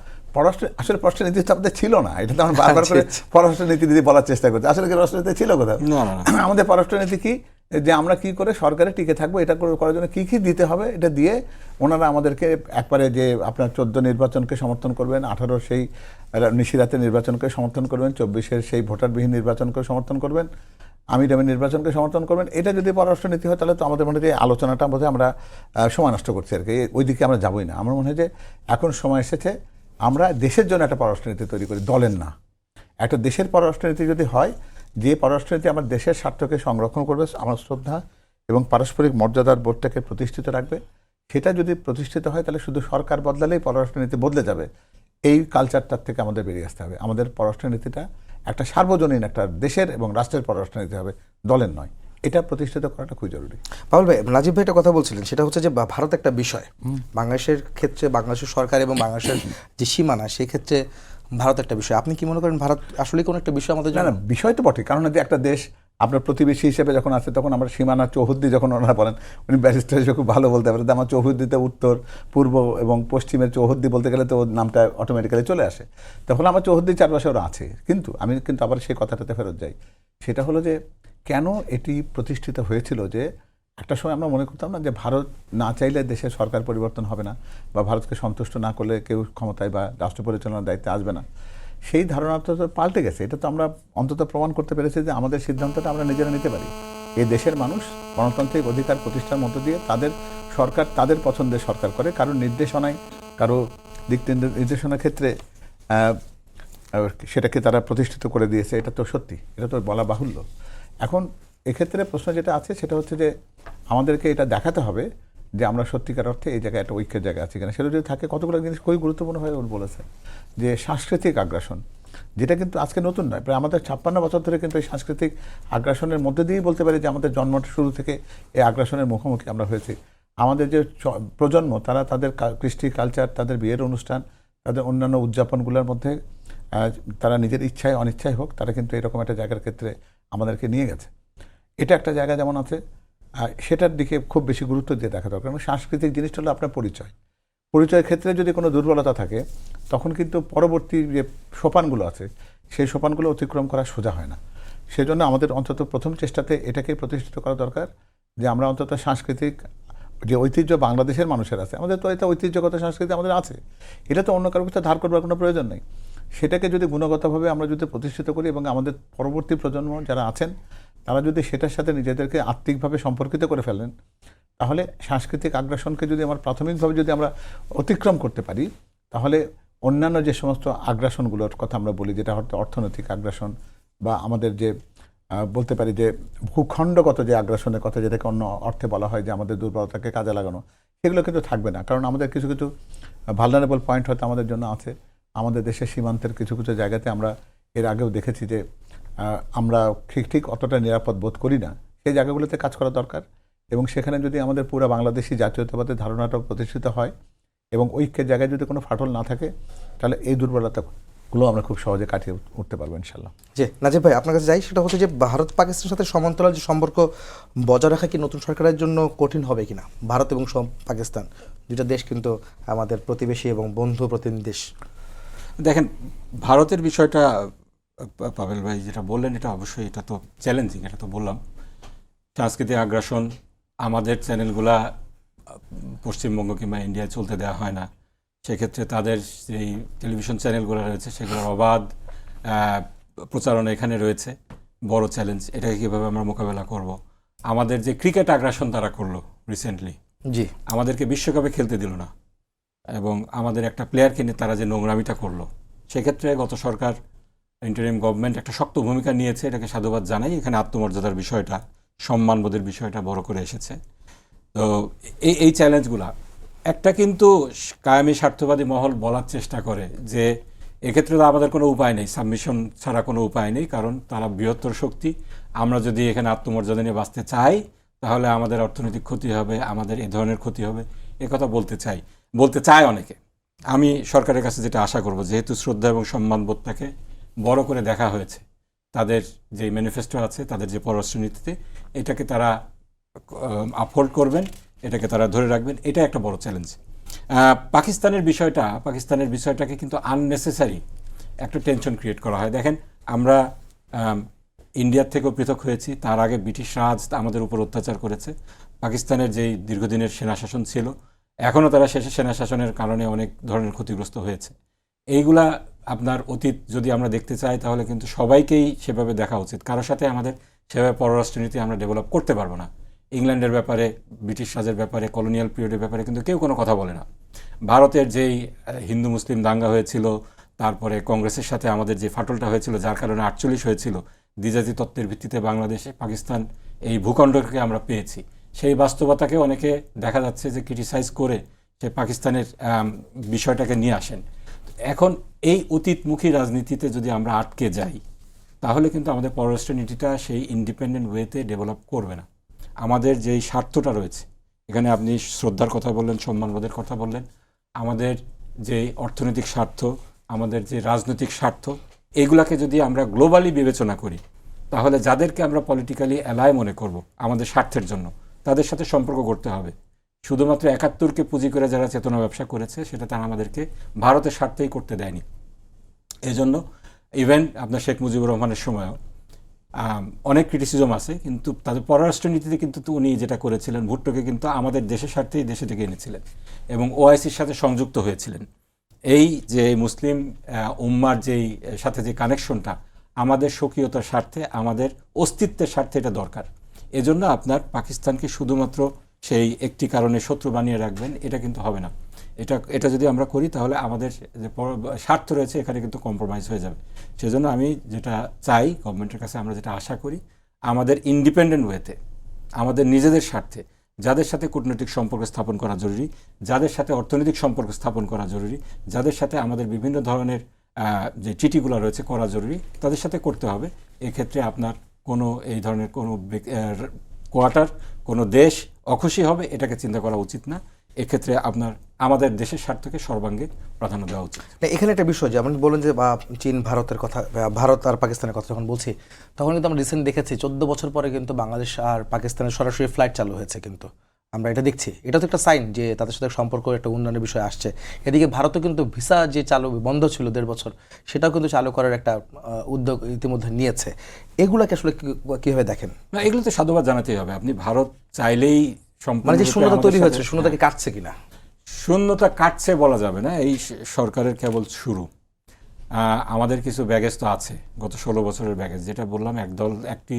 Speaker 2: আসলে পররাষ্ট্র নীতি তো আমাদের ছিল না, এটা তো আমরা বারবার করে পররাষ্ট্র নীতি দিয়ে বলার চেষ্টা করছি, আসলে কি পররাষ্ট্র নীতি ছিল কোথাও? আমাদের পররাষ্ট্র নীতি কি যে আমরা কি করে সরকারে টিকে থাকবো, এটা করার জন্য কি কি দিতে হবে, এটা দিয়ে ওনারা আমাদেরকে একবারে যে আপনার 14 নির্বাচনকে সমর্থন করবেন, 18 সেই নিশিরাতের নির্বাচনকে সমর্থন করবেন, 24-এর সেই ভোটারবিহীন নির্বাচনকে সমর্থন করবেন, আমির নির্বাচনকে সমর্থন করবেন। এটা যদি পররাষ্ট্র নীতি হয় তাহলে তো আমাদের মনে হয় যে আলোচনাটা বোধহয় আমরা সময় নষ্ট করছি আর কি, ওই দিকে আমরা যাবোই না। আমার মনে হয় যে এখন সময় এসেছে আমরা দেশের জন্য একটা পররাষ্ট্রনীতি তৈরি করি, দলের না। একটা দেশের পররাষ্ট্রনীতি যদি হয়, যে পররাষ্ট্রনীতি আমার দেশের স্বার্থকে সংরক্ষণ করবে, আমার শ্রদ্ধা এবং পারস্পরিক মর্যাদার বোধটাকে প্রতিষ্ঠিত রাখবে, সেটা যদি প্রতিষ্ঠিত হয় তাহলে শুধু সরকার বদলালেই পররাষ্ট্রনীতি বদলে যাবে। এই কালচারটার থেকে আমাদের বেরিয়ে আসতে হবে। আমাদের পররাষ্ট্রনীতিটা একটা সার্বজনীন একটা দেশের এবং রাষ্ট্রের পররাষ্ট্রনীতি হবে, দলের নয়। এটা প্রতিষ্ঠিত করাটা খুব জরুরি।
Speaker 1: পাউল ভাই, নাজিব ভাই একটা কথা বলছিলেন, সেটা হচ্ছে যে ভারত একটা বিষয়, বাংলাদেশের ক্ষেত্রে বাংলাদেশের সরকার এবং বাংলাদেশের যে সীমানা, সেই ক্ষেত্রে ভারত একটা বিষয়। আপনি কি মনে করেন ভারত আসলে কোনো একটা বিষয় আমাদের জন্য?
Speaker 2: না, বিষয় তো বটে, কারণ যে একটা দেশ আপনার প্রতিবেশী হিসেবে যখন আছে তখন আমরা সীমানা চৌহদ্দি, যখন ওনারা বলেন, উনি ব্যারিস্টার হিসেবে খুব ভালো বলতে পারেন, আমার চৌহদ্দিতে উত্তর পূর্ব এবং পশ্চিমের চৌহদ্দি বলতে গেলে তো ওর নামটা অটোমেটিক্যালি চলে আসে, তখন আমার চৌহদ্দি চারপাশে ওরা আছে। কিন্তু আমি আবার সেই কথাটাতে ফেরত যাই, সেটা হলো যে কেন এটি প্রতিষ্ঠিত হয়েছিল, যে একটা সময় আমরা মনে করতাম না যে ভারত না চাইলে দেশের সরকার পরিবর্তন হবে না, বা ভারতকে সন্তুষ্ট না করলে কেউ ক্ষমতায় বা রাষ্ট্র পরিচালনার দায়িত্বে আসবে না। সেই ধারণাটা তো পাল্টে গেছে। এটা তো আমরা অন্তত প্রমাণ করতে পেরেছি যে আমাদের সিদ্ধান্তটা আমরা নিজেরা নিতে পারি। এই দেশের মানুষ গণতান্ত্রিক অধিকার প্রতিষ্ঠার মধ্য দিয়ে তাদের সরকার তাদের পছন্দের সরকার করে, কারোর নির্দেশনায়, কারো দিক নির্দেশনার ক্ষেত্রে সেটাকে তারা প্রতিষ্ঠিত করে দিয়েছে। এটা তো সত্যি, এটা তো বলা বাহুল্য। এখন এক্ষেত্রে প্রশ্ন যেটা আছে সেটা হচ্ছে যে আমাদেরকে এটা দেখাতে হবে যে আমরা সত্যিকার অর্থে এই জায়গায় একটা ঐক্যের জায়গা আছে কিনা। সেটা যদি থাকে, কতগুলো জিনিস খুবই গুরুত্বপূর্ণ হয়ে বলেছে যে সাংস্কৃতিক আগ্রাসন, যেটা কিন্তু আজকে নতুন নয়, প্রায় আমাদের 56 বছর ধরে কিন্তু এই সাংস্কৃতিক আগ্রাসনের মধ্যে দিয়েই বলতে পারি যে আমাদের জন্মটা শুরু থেকে এই আগ্রাসনের মুখোমুখি আমরা হয়েছি। আমাদের যে প্রজন্ম, তারা তাদের কৃষ্টি কালচার, তাদের বিয়ের অনুষ্ঠান, তাদের অন্যান্য উদযাপনগুলোর মধ্যে তারা নিজের ইচ্ছায় অনিচ্ছায় হোক, তারা কিন্তু এরকম একটা জায়গার ক্ষেত্রে আমাদেরকে নিয়ে গেছে। এটা একটা জায়গা যেমন আছে, সেটার দিকে খুব বেশি গুরুত্ব দিয়ে দেখা দরকার। কারণ সাংস্কৃতিক জিনিসটা হলো আপনার পরিচয়ের ক্ষেত্রে যদি কোনো দুর্বলতা থাকে, তখন কিন্তু পরবর্তী যে সোপানগুলো আছে সেই সোপানগুলো অতিক্রম করা সোজা হয় না। সেজন্য আমাদের অন্তত প্রথম চেষ্টাতে এটাকেই প্রতিষ্ঠিত করা দরকার যে আমরা অন্তত সাংস্কৃতিক যে ঐতিহ্য বাংলাদেশের মানুষের আছে, আমাদের তো এটা ঐতিহ্যগত সংস্কৃতি আমাদের আছে, এটা তো অন্য কারোর কাছে ধার করবার কোনো প্রয়োজন নেই। সেটাকে যদি গুণগতভাবে আমরা যদি প্রতিষ্ঠিত করি এবং আমাদের পরবর্তী প্রজন্ম যারা আছেন তারা যদি সেটার সাথে নিজেদেরকে আত্মিকভাবে সম্পর্কিত করে ফেলেন, তাহলে সাংস্কৃতিক আগ্রাসনকে যদি আমরা প্রাথমিকভাবে যদি আমরা অতিক্রম করতে পারি, তাহলে অন্যান্য যে সমস্ত আগ্রাসনগুলোর কথা আমরা বলি, যেটা হয়তো অর্থনৈতিক আগ্রাসন বা আমাদের যে বলতে পারি যে ভূখণ্ডগত যে আগ্রাসনের কথা, যেটাকে অন্য অর্থে বলা হয় যে আমাদের দুর্বলতাকে কাজে লাগানো, সেগুলো কিন্তু থাকবে না। কারণ আমাদের কিছু কিছু ভালনারেবল পয়েন্ট হয়তো আমাদের জন্য আছে। আমাদের দেশের সীমান্তের কিছু কিছু জায়গাতে আমরা এর আগেও দেখেছি যে আমরা ঠিক অতটা নিরাপদ বোধ করি না। সেই জায়গাগুলোতে কাজ করা দরকার এবং সেখানে যদি আমাদের পুরো বাংলাদেশি জাতীয়তাবাদের ধারণাটা প্রতিষ্ঠিত হয় এবং ঐক্যের জায়গায় যদি কোনো ফাটল না থাকে, তাহলে এই দুর্বলতাগুলো আমরা খুব সহজে কাটিয়ে উঠতে পারবো ইনশাল্লাহ।
Speaker 1: জি নাজিব ভাই, আপনার কাছে যাই, সেটা হচ্ছে যে ভারত পাকিস্তানের সাথে সমান্তরাল যে সম্পর্ক বজায় রাখা কি নতুন সরকারের জন্য কঠিন হবে কিনা? ভারত এবং পাকিস্তান দুটা দেশ কিন্তু আমাদের প্রতিবেশী এবং বন্ধু প্রতিনিধি দেশ।
Speaker 3: দেখেন, ভারতের বিষয়টা পাবেল ভাই যেটা বললেন, এটা অবশ্যই এটা তো চ্যালেঞ্জিং, এটা তো বললাম। সাংস্কৃতিক আগ্রাসন, আমাদের চ্যানেলগুলা পশ্চিমবঙ্গ কিংবা ইন্ডিয়ায় চলতে দেওয়া হয় না, সেক্ষেত্রে তাদের যেই টেলিভিশন চ্যানেলগুলো রয়েছে সেগুলোর অবাধ প্রচারণা এখানে রয়েছে, বড় চ্যালেঞ্জ। এটাকে কীভাবে আমরা মোকাবেলা করব? আমাদের যে ক্রিকেট আগ্রাসন তারা করলো রিসেন্টলি,
Speaker 1: জি,
Speaker 3: আমাদেরকে বিশ্বকাপে খেলতে দিল না, এবং আমাদের একটা প্লেয়ারকে নিয়ে তারা যে নোংরামিটা করলো, সেক্ষেত্রে গত সরকার ইন্টারিম গভর্নমেন্ট একটা শক্ত ভূমিকা নিয়েছে, এটাকে সাধুবাদ জানাই। এখানে আত্মমর্যাদার বিষয়টা, সম্মানবোধের বিষয়টা বড় করে এসেছে। তো এই চ্যালেঞ্জগুলা একটা কিন্তু কায়েমি স্বার্থবাদী মহল বলার চেষ্টা করে যে এক্ষেত্রে তো আমাদের কোনো উপায় নেই, সাবমিশন ছাড়া কোনো উপায় নেই, কারণ তারা বৃহত্তর শক্তি। আমরা যদি এখানে আত্মমর্যাদা নিয়ে বাঁচতে চাই তাহলে আমাদের অর্থনৈতিক ক্ষতি হবে, আমাদের এ ধরনের ক্ষতি হবে, এ কথা বলতে চায় অনেকে। আমি সরকারের কাছে যেটা আশা করব, যেহেতু শ্রদ্ধা এবং সম্মানবোধটাকে বড় করে দেখা হয়েছে, তাদের যে ম্যানিফেস্টো আছে, তাদের যে পররাষ্ট্রনীতিতে, এটাকে তারা আপহোল্ড করবেন, এটাকে তারা ধরে রাখবেন, এটা একটা বড় চ্যালেঞ্জ। পাকিস্তানের বিষয়টাকে কিন্তু আননেসেসারি একটা টেনশন ক্রিয়েট করা হয়। দেখেন, আমরা ইন্ডিয়ার থেকেও পৃথক হয়েছি, তার আগে ব্রিটিশ রাজ আমাদের উপর অত্যাচার করেছে। পাকিস্তানের যেই দীর্ঘদিনের সেনাশাসন ছিল, এখনও তারা শেষে সেনাশাসনের কারণে অনেক ধরনের ক্ষতিগ্রস্ত হয়েছে। এইগুলা আপনার অতীত যদি আমরা দেখতে চাই তাহলে কিন্তু সবাইকেই সেভাবে দেখা উচিত। কারোর সাথে আমাদের সেভাবে পররাষ্ট্রনীতি আমরা ডেভেলপ করতে পারবো না। ইংল্যান্ডের ব্যাপারে, ব্রিটিশ রাজের ব্যাপারে, কলোনিয়াল পিরিয়ডের ব্যাপারে কিন্তু কেউ কোনো কথা বলে না। ভারতের যেই হিন্দু মুসলিম দাঙ্গা হয়েছিল, তারপরে কংগ্রেসের সাথে আমাদের যে ফাটলটা হয়েছিল, যার কারণে 48 হয়েছিল, দ্বিজাতি তত্ত্বের ভিত্তিতে বাংলাদেশে পাকিস্তান এই ভূখণ্ডকে আমরা পেয়েছি, সেই বাস্তবতাকে অনেকে দেখা যাচ্ছে যে ক্রিটিসাইজ করে সে পাকিস্তানের বিষয়টাকে নিয়ে আসেন। এখন এই অতীতমুখী রাজনীতিতে যদি আমরা আটকে যাই তাহলে কিন্তু আমাদের পররাষ্ট্রনীতিটা সেই ইন্ডিপেন্ডেন্ট ওয়েতে ডেভেলপ করবে না। আমাদের যেই স্বার্থটা রয়েছে, এখানে আপনি শ্রদ্ধার কথা বললেন, সম্মানবোধের কথা বললেন, আমাদের যে অর্থনৈতিক স্বার্থ, আমাদের যে রাজনৈতিক স্বার্থ, এগুলাকে যদি আমরা গ্লোবালি বিবেচনা করি তাহলে যাদেরকে আমরা পলিটিক্যালি অ্যালাই মনে করব আমাদের স্বার্থের জন্য, তাদের সাথে সম্পর্ক করতে হবে। শুধুমাত্র 71কে পুঁজি করে যারা চেতনা ব্যবসা করেছে, সেটা তারা আমাদেরকে ভারতের স্বার্থেই করতে দেয়নি। এজন্য ইভেন আপনার শেখ মুজিবুর রহমানের সময়ও অনেক ক্রিটিসিজম আছে, কিন্তু তাদের পররাষ্ট্রনীতিতে কিন্তু উনি যেটা করেছিলেন, ভুট্টোকে কিন্তু আমাদের দেশের স্বার্থেই দেশে থেকে এনেছিলেন এবং ওআইসির সাথে সংযুক্ত হয়েছিলেন। এই যে মুসলিম উম্মার যেই সাথে যে কানেকশনটা, আমাদের স্বকীয়তার স্বার্থে, আমাদের অস্তিত্বের স্বার্থে এটা দরকার। এজন্য আপনার পাকিস্তানকে শুধুমাত্র সেই একটি কারণে শত্রু বানিয়ে রাখবেন, এটা কিন্তু হবে না। এটা যদি আমরা করি তাহলে আমাদের যে স্বার্থ রয়েছে এখানে কিন্তু কম্প্রোমাইজ হয়ে যাবে। সেজন্য আমি যেটা চাই গভর্নমেন্টের কাছে, আমরা যেটা আশা করি, আমাদের ইন্ডিপেন্ডেন্ট ওয়েতে, আমাদের নিজেদের স্বার্থে যাদের সাথে কূটনৈতিক সম্পর্ক স্থাপন করা জরুরি, যাদের সাথে অর্থনৈতিক সম্পর্ক স্থাপন করা জরুরি, যাদের সাথে আমাদের বিভিন্ন ধরনের যে চিঠিগুলো রয়েছে করা জরুরি, তাদের সাথে করতে হবে। এক্ষেত্রে আপনার কোনো এই ধরনের কোনো কোয়ার্টার, কোনো দেশ অখুশি হবে, এটাকে চিন্তা করা উচিত না। এক্ষেত্রে আমাদের দেশের স্বার্থকে সর্বাঙ্গে প্রাধান্য দেওয়া উচিত।
Speaker 1: এখানে একটা বিষয়, যেমন বলেন যে চীন ভারতের কথা, ভারত আর পাকিস্তানের কথা যখন বলছি, তখন কিন্তু আমরা রিসেন্ট দেখেছি 14 বছর পরে কিন্তু বাংলাদেশ আর পাকিস্তানের সরাসরি ফ্লাইট চালু হয়েছে, কিন্তু আমরা এটা দেখছি। এটা তো একটা সাইন যে তাদের সাথে সম্পর্ক একটা উন্নয়নের বিষয় আসছে। এদিকে ভারতও কিন্তু ভিসা যে বন্ধ ছিল 1.5 বছর, সেটাও কিন্তু চালু করার একটা উদ্যোগ ইতিমধ্যে নিয়েছে। এগুলোকে আসলে কীভাবে দেখেন?
Speaker 3: না, এগুলো তো সাধুবাদ জানাতেই হবে। আপনি ভারত চাইলেই
Speaker 1: মানে যে শূন্যতা তৈরি হয়েছে, শূন্যতাকে কাটছে কিনা?
Speaker 3: শূন্যতা কাটছে বলা যাবে না, এই সরকারের কেবল শুরু। আমাদের কিছু ব্যাগেজ তো আছে, গত 16 বছরের ব্যাগেজ, যেটা বললাম, একদল একটি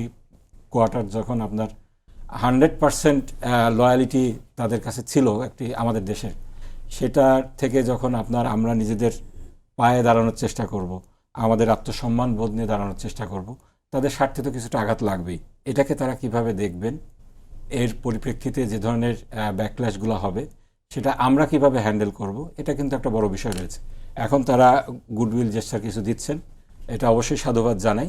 Speaker 3: কোয়ার্টার যখন আপনার 100% লয়ালিটি তাদের কাছে ছিল একটি আমাদের দেশের, সেটার থেকে যখন আমরা নিজেদের পায়ে দাঁড়ানোর চেষ্টা করব, আমাদের আত্মসম্মান বোধ নিয়ে দাঁড়ানোর চেষ্টা করব, তাদের স্বার্থে তো কিছুটা আঘাত লাগবেই। এটাকে তারা কিভাবে দেখবেন, এর পরিপ্রেক্ষিতে যে ধরনের ব্যাকল্যাশগুলো হবে, সেটা আমরা কিভাবে হ্যান্ডেল করব, এটা কিন্তু একটা বড় বিষয় রয়েছে। এখন তারা গুডউইল জেস্চার কিছু দিচ্ছেন, এটা অবশ্যই সাধুবাদ জানাই।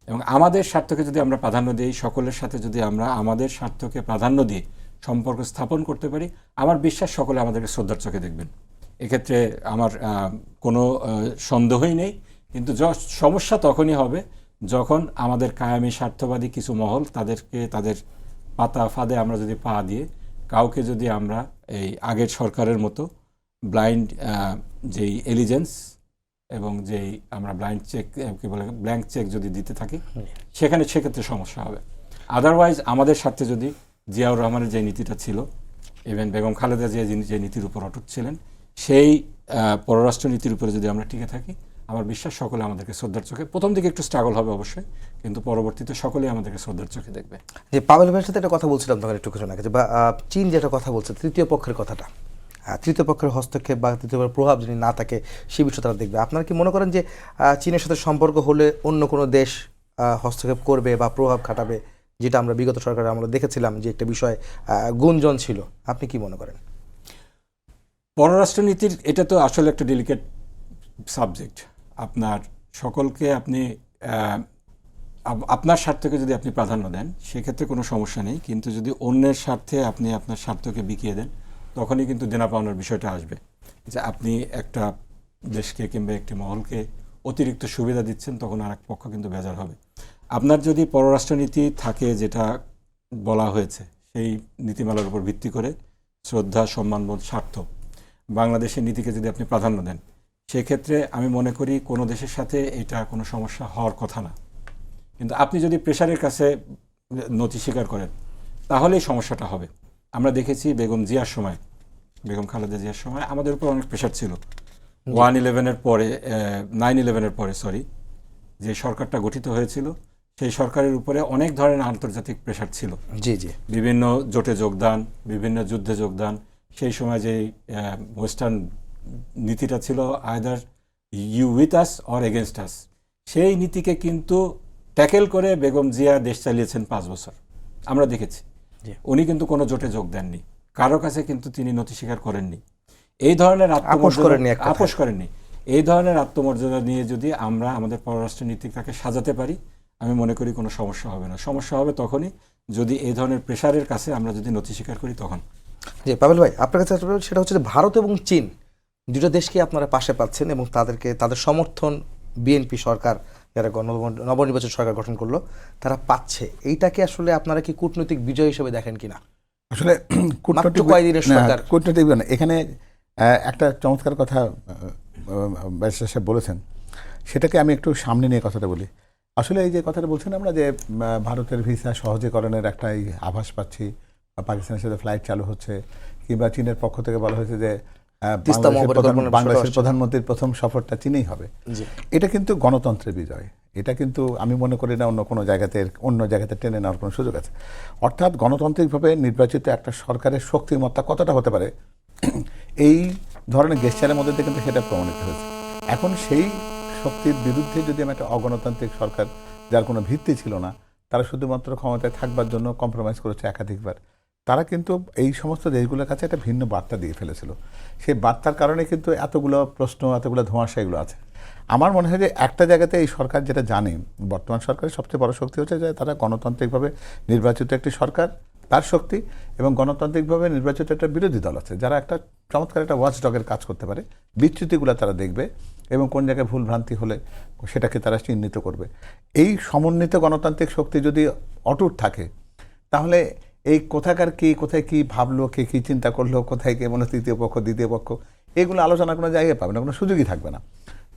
Speaker 3: এবং আমাদের স্বার্থকে যদি আমরা প্রাধান্য দিই, সকলের সাথে যদি আমরা আমাদের স্বার্থকে প্রাধান্য দিয়ে সম্পর্ক স্থাপন করতে পারি, আমার বিশ্বাস সকলে আমাদেরকে শ্রদ্ধার চোখে দেখবেন। এক্ষেত্রে আমার কোনো সন্দেহই নেই। কিন্তু সমস্যা তখনই হবে যখন আমাদের কায়েমি স্বার্থবাদী কিছু মহল, তাদেরকে তাদের পাতা ফাঁদে আমরা যদি পা দিয়ে কাউকে যদি আমরা এই আগের সরকারের মতো ব্লাইন্ড যেই এলিজেন্স এবং যেই আমরা ব্লাইন্ড চেক কি বলে ব্ল্যাঙ্ক চেক যদি দিতে থাকি, সেক্ষেত্রে সমস্যা হবে। আদারওয়াইজ আমাদের স্বার্থে যদি জিয়াউর রহমানের যে নীতিটা ছিল, ইভেন বেগম খালেদা জিয়া যে নীতির উপর অটুট ছিলেন, সেই পররাষ্ট্র নীতির উপরে যদি আমরা টিকে থাকি, আমার বিশ্বাস সকলে আমাদেরকে শ্রদ্ধার চোখে, প্রথম দিকে একটু স্ট্রাগল হবে অবশ্যই, কিন্তু পরবর্তীতে সকলেই আমাদেরকে শ্রদ্ধার চোখে দেখবে।
Speaker 1: যে পাভেল ভাইয়ের সাথে একটা কথা বলছিলাম তখন একটু কিছু আগে, যে বা চীন যেটা কথা বলছে তৃতীয় পক্ষের কথাটা, তৃতীয় পক্ষের হস্তক্ষেপ বা তৃতীয় পক্ষের প্রভাব যদি না থাকে সেই বিষয়ে তারা দেখবে। আপনারা কি মনে করেন যে চীনের সাথে সম্পর্ক হলে অন্য কোনো দেশ হস্তক্ষেপ করবে বা প্রভাব খাটাবে, যেটা আমরা বিগত সরকারে আমরা দেখেছিলাম যে একটা বিষয় গুঞ্জন ছিল? আপনি কি মনে করেন?
Speaker 3: পররাষ্ট্রনীতির এটা তো আসলে একটা ডেলিকেট সাবজেক্ট। আপনার সকলকে আপনি আপনার স্বার্থকে যদি আপনি প্রাধান্য দেন সেক্ষেত্রে কোনো সমস্যা নেই, কিন্তু যদি অন্যের স্বার্থে আপনি আপনার স্বার্থকে বিকিয়ে দেন তখনই কিন্তু দেনা পাওনার বিষয়টা আসবে, যে আপনি একটা দেশকে কিংবা একটি মহলকে অতিরিক্ত সুবিধা দিচ্ছেন, তখন আর এক পক্ষ কিন্তু বেজার হবে। আপনার যদি পররাষ্ট্রনীতি থাকে যেটা বলা হয়েছে সেই নীতিমালার উপর ভিত্তি করে শ্রদ্ধা, সম্মানবোধ, স্বার্থ, বাংলাদেশের নীতিকে যদি আপনি প্রাধান্য দেন, সেক্ষেত্রে আমি মনে করি কোনো দেশের সাথে এটা কোনো সমস্যা হওয়ার কথা না। কিন্তু আপনি যদি প্রেশারের কাছে নতি স্বীকার করেন তাহলেই সমস্যাটা হবে। আমরা দেখেছি বেগম জিয়ার সময়, বেগম খালেদা জিয়ার সময় আমাদের উপর অনেক প্রেশার ছিল। 9/11-এর পরে যে সরকারটা গঠিত হয়েছিল সেই সরকারের উপরে অনেক ধরনের আন্তর্জাতিক প্রেশার ছিল।
Speaker 1: জি জি,
Speaker 3: বিভিন্ন জোটে যোগদান, বিভিন্ন যুদ্ধে যোগদান। সেই সময় যে ওয়েস্টার্ন নীতিটা ছিল either you with us or against us, সেই নীতিকে কিন্তু ট্যাকেল করে বেগম জিয়া দেশ চালিয়েছেন 5 বছর। আমরা দেখেছি উনি কিন্তু কোনো জোটে যোগ দেননি, কারো কাছে কিন্তু তিনি নথি স্বীকার করেননি। এই ধরনের আপোষ করেননি। এই ধরনের আত্মমর্যাদা নিয়ে যদি আমরা আমাদের পররাষ্ট্র নীতিটাকে সাজাতে পারি, আমি মনে করি কোনো সমস্যা হবে না। সমস্যা হবে তখনই যদি এই ধরনের প্রেশারের কাছে আমরা যদি নথি স্বীকার করি তখন।
Speaker 1: জি পাভেল ভাই, আপনার কাছে সেটা হচ্ছে যে ভারত এবং চীন দুটো দেশকে আপনারা পাশে পাচ্ছেন এবং তাদের সমর্থন বিএনপি সরকার, যারা নবনির্বাচিত সরকার গঠন করলো, তারা পাচ্ছে। এইটাকে আসলে আপনারা কি কূটনৈতিক বিজয় হিসেবে দেখেন কিনা?
Speaker 2: আসলে কূটনৈতিক এখানে একটা চমৎকার কথা ব্যারিস্টার সাহেব বলেছেন, সেটাকে আমি একটু সামনে নিয়ে কথাটা বলি। আসলে এই যে কথাটা বলছেন আমরা যে ভারতের ভিসা সহজীকরণের একটা আভাস পাচ্ছি, পাকিস্তানের সাথে ফ্লাইট চালু হচ্ছে, কিংবা চীনের পক্ষ থেকে বলা হয়েছে যে বাংলাদেশের প্রধানমন্ত্রীর প্রথম সফরটা চীনেই হবে। এটা কিন্তু গণতন্ত্রের বিজয়। এটা কিন্তু আমি মনে করি না অন্য জায়গাতে টেনে নেওয়ার কোনো সুযোগ আছে। অর্থাৎ গণতান্ত্রিকভাবে নির্বাচিত একটা সরকারের শক্তিমত্তা কতটা হতে পারে, এই ধরনের গেস্টারের মধ্যে দিয়ে কিন্তু সেটা প্রমাণিত হয়েছে। এখন সেই শক্তির বিরুদ্ধে যদি আমি একটা অগণতান্ত্রিক সরকার, যার কোনো ভিত্তি ছিল না, তারা শুধুমাত্র ক্ষমতায় থাকবার জন্য কম্প্রোমাইজ করেছে একাধিকবার, তারা কিন্তু এই সমস্ত দেশগুলোর কাছে একটা ভিন্ন বার্তা দিয়ে ফেলেছিল। সেই বার্তার কারণে কিন্তু এতগুলো প্রশ্ন, এতগুলো ধোঁয়াশা এগুলো আছে। আমার মনে হয় যে একটা জায়গাতে এই সরকার যেটা জানে, বর্তমান সরকারের সবচেয়ে বড় শক্তি হচ্ছে যে তারা গণতান্ত্রিকভাবে নির্বাচিত একটি সরকার, তার শক্তি, এবং গণতান্ত্রিকভাবে নির্বাচিত একটা বিরোধী দল আছে যারা একটা চমৎকার একটা ওয়াচডগের কাজ করতে পারে। বিচ্যুতিগুলো তারা দেখবে এবং কোন জায়গায় ভুল ভ্রান্তি হলে সেটাকে তারা চিহ্নিত করবে। এই সমন্বিত গণতান্ত্রিক শক্তি যদি অটুট থাকে, তাহলে এই কোথাকার কোথায় কি ভাবলো, কে কী চিন্তা করলো, কোথায় কে মনে তৃতীয় পক্ষ দ্বিতীয় পক্ষ, এগুলো আলোচনার কোনো জায়গায় পাবে না, কোনো সুযোগই থাকবে না।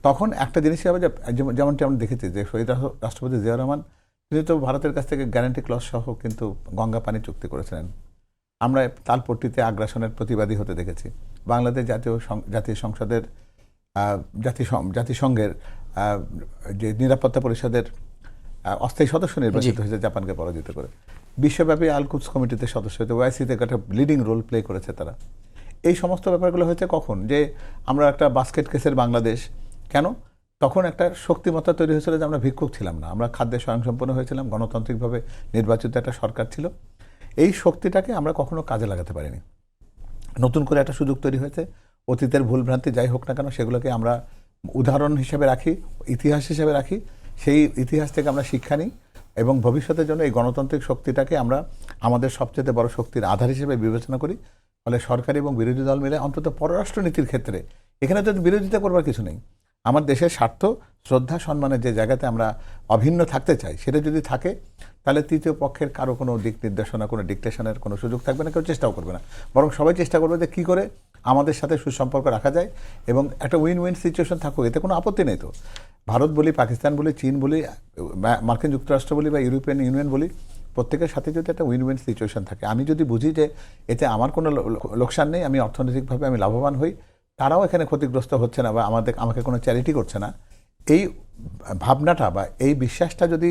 Speaker 2: তখন একটা জিনিসই হবে যে যেমনটি আমরা দেখেছি যে শহীদ রাষ্ট্রপতি জিয়াউর রহমান তিনি তো ভারতের কাছ থেকে গ্যারান্টি ক্লজ সহ কিন্তু গঙ্গা পানি চুক্তি করেছিলেন। আমরা তালপট্টিতে আগ্রাসনের প্রতিবাদী হতে দেখেছি। বাংলাদেশ জাতীয় সংসদের জাতিসংঘের যে নিরাপত্তা পরিষদের অস্থায়ী সদস্য নির্বাচিত হয়েছে জাপানকে পরাজিত করে। বিশ্বব্যাপী আল-কুদস কমিটিতে সদস্য হয়েছে, ওআইসিতে একটা লিডিং রোল প্লে করেছে তারা। এই সমস্ত ব্যাপারগুলো হয়েছে কখন, যে আমরা একটা বাস্কেট কেসের বাংলাদেশ, কেন তখন একটা শক্তিমত্তা তৈরি হয়েছিল যে আমরা ভিক্ষুক ছিলাম না, আমরা খাদ্যে স্বয়ংসম্পন্ন হয়েছিলাম, গণতান্ত্রিকভাবে নির্বাচিত একটা সরকার ছিল। এই শক্তিটাকে আমরা কখনো কাজে লাগাতে পারিনি। নতুন করে একটা সুযোগ তৈরি হয়েছে। অতীতের ভুলভ্রান্তি যাই হোক না কেন সেগুলোকে আমরা উদাহরণ হিসেবে রাখি, ইতিহাস হিসেবে রাখি, সেই ইতিহাস থেকে আমরা শিক্ষা নিই এবং ভবিষ্যতের জন্য এই গণতান্ত্রিক শক্তিটাকে আমরা আমাদের সবচেয়ে বড় শক্তির আধার হিসেবে বিবেচনা করি। ফলে সরকারি এবং বিরোধী দল মিলে অন্তত পররাষ্ট্রনীতির ক্ষেত্রে এখানে তো বিরোধিতা করবার কিছু নেই। আমার দেশের স্বার্থ, শ্রদ্ধা, সম্মানের যে জায়গাতে আমরা অভিন্ন থাকতে চাই, সেটা যদি থাকে তাহলে তৃতীয় পক্ষের কারো কোনো দিক নির্দেশনা, কোনো ডিকটেশনের কোনো সুযোগ থাকবে না, কেউ চেষ্টাও করবে না। বরং সবাই চেষ্টা করবে যে কী করে আমাদের সাথে সুসম্পর্ক রাখা যায় এবং একটা উইন উইন সিচুয়েশন থাকুক, এতে কোনো আপত্তি নেই। তো ভারত বলি, পাকিস্তান বলি, চীন বলি, মার্কিন যুক্তরাষ্ট্র বলি বা ইউরোপিয়ান ইউনিয়ন বলি, প্রত্যেকের সাথে যদি একটা উইন উইন সিচুয়েশন থাকে, আমি যদি বুঝি যে এতে আমার কোনো লোকসান নেই, আমি অর্থনৈতিকভাবে আমি লাভবান হই, তারাও এখানে ক্ষতিগ্রস্ত হচ্ছে না বা আমাকে কোনো চ্যারিটি করছে না, এই ভাবনাটা বা এই বিশ্বাসটা যদি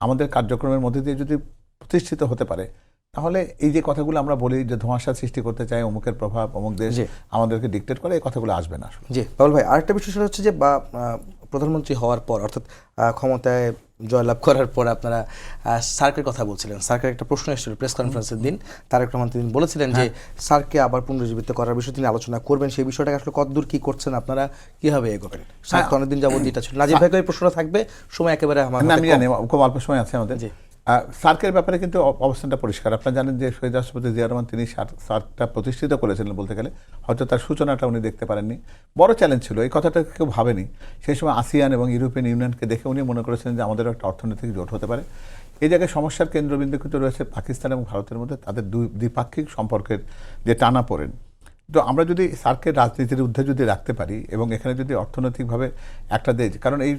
Speaker 2: আমাদের কার্যক্রমের মধ্যে দিয়ে যদি প্রতিষ্ঠিত হতে পারে, তাহলে এই যে কথাগুলো আমরা বলি যে ধোঁয়াশা সৃষ্টি করতে চাই, অমুকের প্রভাব, অমুক দেশ
Speaker 1: জি।
Speaker 2: আমাদেরকে ডিক্টেট করে, এই কথাগুলো আসবে না আসলে।
Speaker 1: জি পাবল ভাই, আরেকটা বিষয় সেটা হচ্ছে যে প্রধানমন্ত্রী হওয়ার পর অর্থাৎ ক্ষমতায় জয়লাভ করার পর আপনারা সার্কের কথা বলছিলেন। সার্কের একটা প্রশ্ন এসেছিল প্রেস কনফারেন্সের দিন, তারেক রহমান তিনি বলেছিলেন যে সার্ককে আবার পুনরুজ্জীবিত করার বিষয়ে তিনি আলোচনা করবেন। সেই বিষয়টাকে আসলে কতদূর কি করছেন আপনারা, কিভাবে এগোবেন? সার্ক অনেকদিন যাবত যেটা ছিল, নাজিব ভাইকে এই প্রশ্নটা থাকবে, সময় একেবারে আমার
Speaker 2: না,
Speaker 1: হাতে
Speaker 2: আমি
Speaker 1: কম।
Speaker 2: জানি খুব অল্প সময় আছে আমাদের।
Speaker 1: জি।
Speaker 2: সার্কের ব্যাপারে কিন্তু অবস্থানটা পরিষ্কার। আপনারা জানেন যে শহীদ রাষ্ট্রপতি জিয়া রহমান তিনি সার্কটা প্রতিষ্ঠিত করেছিলেন বলতে গেলে, হয়তো তার সূচনাটা উনি দেখতে পারেননি। বড় চ্যালেঞ্জ ছিল, এই কথাটা কেউ ভাবেনি। সেই সময় আসিয়ান এবং ইউরোপিয়ান ইউনিয়নকে দেখে উনি মনে করেছেন যে আমাদের একটা অর্থনৈতিক জোট হতে পারে। এই জায়গায় সমস্যার কেন্দ্রবিন্দু কিন্তু রয়েছে পাকিস্তান এবং ভারতের মধ্যে, তাদের দ্বিপাক্ষিক সম্পর্কের যে টানাপোড়েন। তো আমরা যদি সার্কের রাজনীতির ঊর্ধ্বে যদি রাখতে পারি এবং এখানে যদি অর্থনৈতিকভাবে একটা দেশ, কারণ এই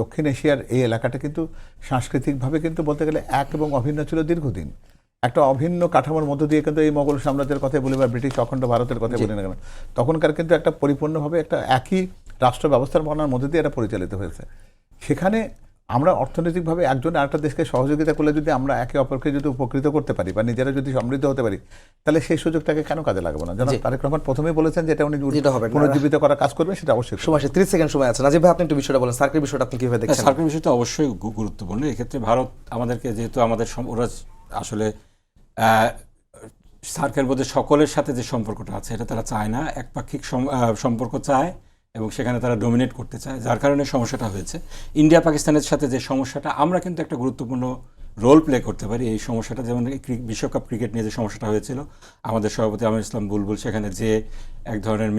Speaker 2: দক্ষিণ এশিয়ার এই এলাকাটা কিন্তু সাংস্কৃতিকভাবে কিন্তু বলতে গেলে এক এবং অভিন্ন ছিল দীর্ঘদিন। একটা অভিন্ন কাঠামোর মধ্য দিয়ে কিন্তু এই মোগল সাম্রাজ্যের কথা বলি বা ব্রিটিশ অখণ্ড ভারতের কথা বলি না কেন, তখনকার কিন্তু একটা পরিপূর্ণভাবে একটা একই রাষ্ট্র ব্যবস্থাপনার মধ্যে দিয়ে এটা পরিচালিত হয়েছে। সেখানে আমরা অর্থনৈতিকভাবে একজন আরেকটা দেশকে সহযোগিতা করলে যদি আমরা একে অপরকে যদি উপকৃত করতে পারি বা নিজেরা যদি সমৃদ্ধ হতে পারি, তাহলে সেই সুযোগটাকে কেন কাজে লাগাবো না? যেন তারেক রহমান প্রথমেই বলেছেন যেটা উনি পুনরুজ্জীবিত করার কাজ করবেন, সেটা অবশ্যই
Speaker 1: সময় 30 সেকেন্ড সময় আছে। নাজিব ভাই, আপনি একটু বিষয়টা বলেন, সার্কের বিষয়টা আপনি কিভাবে দেখছেন?
Speaker 3: সার্কের বিষয়টা অবশ্যই গুরুত্বপূর্ণ। এক্ষেত্রে ভারত আমাদেরকে, যেহেতু আমাদের ওরা আসলে সার্কের মধ্যে সকলের সাথে যে সম্পর্কটা আছে এটা তারা চায় না, একপাক্ষিক সম্পর্ক চায় এবং সেখানে তারা ডোমিনেট করতে চায়, যার কারণে সমস্যাটা হয়েছে। ইন্ডিয়া পাকিস্তানের সাথে যে সমস্যাটা, আমরা কিন্তু একটা গুরুত্বপূর্ণ রোল প্লে করতে পারি এই সমস্যাটা। যেমন বিশ্বকাপ ক্রিকেট নিয়ে যে সমস্যাটা হয়েছিল, আমাদের সভাপতি আমির ইসলাম বুলবুল সেখানে যে এক ধরনের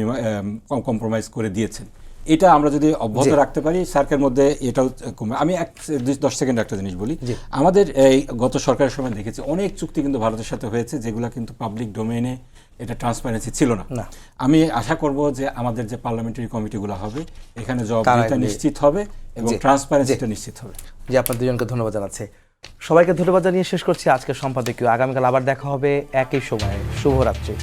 Speaker 3: কম্প্রোমাইজ করে দিয়েছেন, এটা আমরা যদি অব্যাহত রাখতে পারি সার্কের মধ্যে, এটাও কমে। আমি 10 সেকেন্ড একটা জিনিস বলি। আমাদের এই গত সরকারের সময় দেখেছি অনেক চুক্তি কিন্তু ভারতের সাথে হয়েছে যেগুলো কিন্তু পাবলিক ডোমেইনে এটা ট্রান্সপারেন্সি ছিল না। আমি আশা করব যে আমাদের যে পার্লামেন্টারি কমিটিগুলো হবে এখানে জবাবদিহিতা নিশ্চিত হবে এবং ট্রান্সপারেন্সিটা নিশ্চিত হবে।
Speaker 1: জি, আপনার দুজনকে ধন্যবাদ জানাচ্ছি। সবাইকে ধন্যবাদ জানিয়ে শেষ করছি আজকের সম্পাদকীয়। আগামীকাল আবার দেখা হবে একই সময়ে। শুভরাত্রি।